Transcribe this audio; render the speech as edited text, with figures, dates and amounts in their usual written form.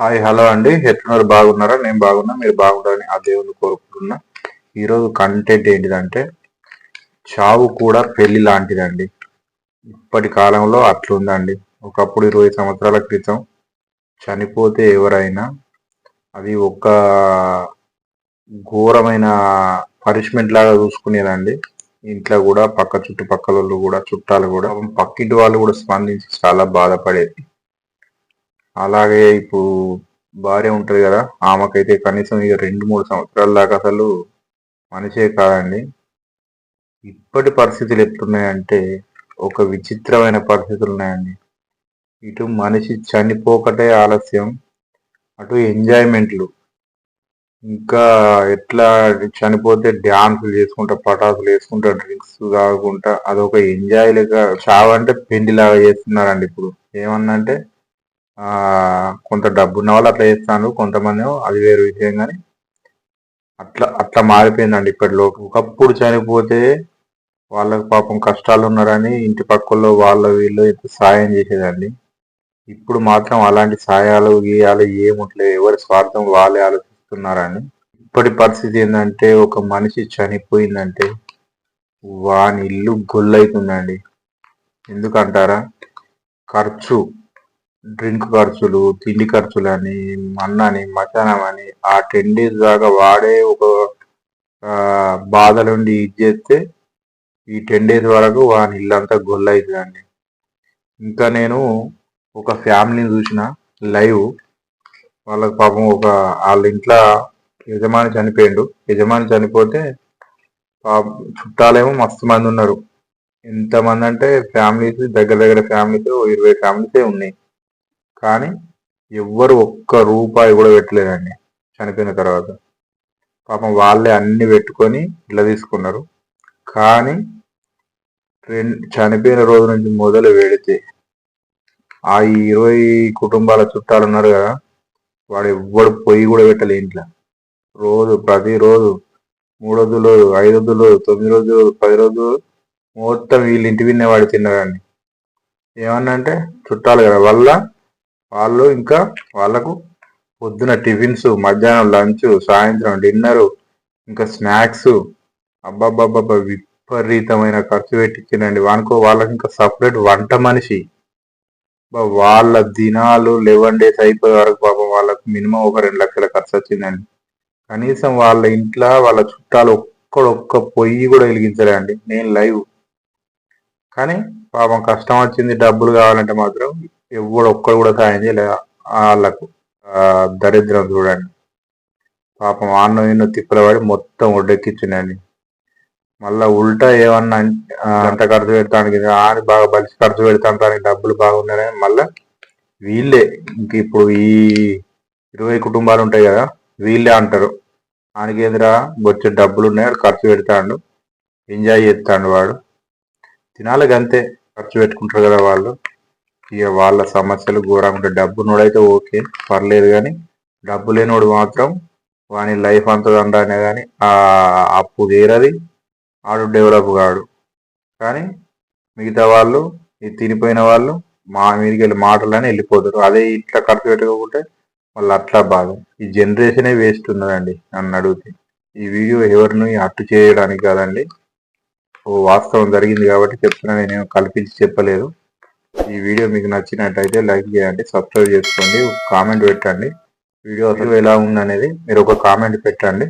Hi hello అండి. ఎట్లున్నారు? బాగున్నారా? నేను బాగున్నా, మీరు బాగుండాలని ఆ దేవుని కోరుకుంటున్నా. ఈరోజు కంటెంట్ ఏంటిదంటే, చావు కూడా పెళ్లి లాంటిదండి. ఇప్పటి కాలంలో అట్లుందండి. ఒకప్పుడు 20 సంవత్సరాల క్రితం చనిపోతే ఎవరైనా అది ఒక ఘోరమైన పనిష్మెంట్ లాగా చూసుకునేదండి. ఇంట్లో కూడా చుట్టుపక్కల వాళ్ళు కూడా చుట్టాలు కూడా పక్కింటి వాళ్ళు కూడా స్పందించి చాలా బాధపడేది. అలాగే ఇప్పుడు భార్య ఉంటది కదా, ఆమెకైతే కనీసం ఇక 2-3 సంవత్సరాల దాకా అసలు మనిషే కాదండి. ఇప్పటి పరిస్థితులు ఎట్లున్నాయంటే ఒక విచిత్రమైన పరిస్థితులు ఉన్నాయండి. ఇటు మనిషి చనిపోకటే ఆలస్యం, అటు ఎంజాయ్మెంట్లు ఇంకా ఎట్లా చనిపోతే డ్యాన్సులు చేసుకుంటా, పటాసులు వేసుకుంటా, డ్రింక్స్ తాగుకుంటా అదొక ఎంజాయ్ లెక్క చావంటే పెండిలాగా చేస్తున్నారండి. ఇప్పుడు ఏమన్నా అంటే కొంత డబ్బున్న వాళ్ళు అట్లా చేస్తాను, కొంతమంది అది వేరు విషయం. కానీ అట్లా అట్లా మారిపోయిందండి ఇప్పటిలో. ఒకప్పుడు చనిపోతే వాళ్ళకి పాపం కష్టాలు ఉన్నారని ఇంటి పక్కల్లో వాళ్ళ వీళ్ళు సాయం చేసేదండి. ఇప్పుడు మాత్రం అలాంటి సాయాలు గీయాలు ఏముంటలేదు, ఎవరి స్వార్థం వాళ్ళే ఆలోచిస్తున్నారని. ఇప్పటి పరిస్థితి ఏంటంటే, ఒక మనిషి చనిపోయిందంటే వాని ఇల్లు గొల్లైతుందండి. ఎందుకంటారా? ఖర్చు, డ్రింక్ ఖర్చులు, తిండి ఖర్చులని, మన్నని, మచానం అని ఆ 10 days దాకా వాడే ఒక బాధలుండి ఇది చేస్తే ఈ 10 days వరకు వాని ఇల్లంతా గొల్ల అవుతుందండి. ఇంకా నేను ఒక ఫ్యామిలీని చూసిన లైవ్. వాళ్ళకి పాపం వాళ్ళ ఇంట్లో యజమాని చనిపోయిండు. యజమాని చనిపోతే చుట్టాలేమో మస్తు మంది ఉన్నారు. ఎంతమంది అంటే ఫ్యామిలీస్ దగ్గర దగ్గర ఫ్యామిలీస్ 20 ఫ్యామిలీసే ఉన్నాయి. కానీ ఎవ్వరు ఒక్క రూపాయి కూడా పెట్టలేదండి చనిపోయిన తర్వాత. పాపం వాళ్ళే అన్ని పెట్టుకొని ఇట్లా తీసుకున్నారు. కానీ చనిపోయిన రోజు నుంచి మొదలు పెడితే ఆ 20 కుటుంబాల చుట్టాలు ఉన్నారు కదా, వాడు ఎవ్వడు పొయ్యి కూడా పెట్టలే ఇంట్లో. ప్రతిరోజు 3 రోజులు, 5 రోజులు, 9 రోజులు, 10 రోజులు మొత్తం వీళ్ళు ఇంటి విన్నే వాడు తిన్నారండి. ఏమన్నా అంటే చుట్టాలు కదా వాళ్ళు ఇంకా వాళ్ళకు పొద్దున టిఫిన్స్, మధ్యాహ్నం లంచ్, సాయంత్రం డిన్నరు, ఇంకా స్నాక్స్, అబ్బాబ్బాబ్బా విపరీతమైన ఖర్చు పెట్టించిందండి. వాళ్ళకి ఇంకా సపరేట్ వంట మనిషి. వాళ్ళ దినాలు 11 days అయిపోయే వరకు పాపం వాళ్ళకు మినిమం ఒక 2 లక్షల ఖర్చు వచ్చిందండి. కనీసం వాళ్ళ ఇంట్లో వాళ్ళ చుట్టాలు ఒక్క పొయ్యి కూడా వెలిగించలే అండి. నేను లైవ్. కానీ పాపం కష్టం వచ్చింది, డబ్బులు కావాలంటే మాత్రం ఒక్కడు కూడా సాయం చేయలే వాళ్ళకు. దరిద్రం చూడండి. పాపం ఆన్నో ఎన్నో తిప్పల పడి మొత్తం ఒడ్డెక్కించిండండి. మళ్ళా ఉల్టా ఏమన్నా అంత ఖర్చు పెడతానికి ఆని బాగా బలిసి ఖర్చు పెడతానికి డబ్బులు బాగున్నాయని మళ్ళా వీళ్ళే ఇంక ఇప్పుడు ఈ 20 కుటుంబాలు ఉంటాయి కదా, వీళ్ళే అంటారు ఆయనకి ఎదురా వచ్చే డబ్బులు ఉన్నాయి, ఖర్చు పెడతాడు, ఎంజాయ్ చేస్తాడు, వాడు తినాలకి అంతే ఖర్చు పెట్టుకుంటారు కదా వాళ్ళు. ఇక వాళ్ళ సమస్యలు ఘోరంగా. డబ్బు నోడైతే ఓకే పర్లేదు, కానీ డబ్బు లేనోడు మాత్రం వాని లైఫ్ అంతా దండానే. కానీ ఆ అప్పు తీరది, ఆడు డెవలప్ కాడు. కానీ మిగతా వాళ్ళు ఈ తినిపోయిన వాళ్ళు మా మీదకి వెళ్ళి మాటలని వెళ్ళిపోతారు. అదే ఇట్లా ఖర్చు పెట్టుకోకుంటే వాళ్ళు అట్లా బాధ. ఈ జనరేషనే వేస్ట్ ఉన్నదండి నన్ను అడిగితే. ఈ వీడియో ఎవరిని అట్టు చేయడానికి కాదండి, ఓ వాస్తవం జరిగింది కాబట్టి చెప్తున్నా, నేనేం కల్పించి చెప్పలేదు. ఈ వీడియో మీకు నచ్చినట్టయితే లైక్ చేయండి, సబ్స్క్రైబ్ చేసుకోండి, కామెంట్ పెట్టండి. వీడియో అసలు ఎలా ఉందనేది మీరు ఒక కామెంట్ పెట్టండి.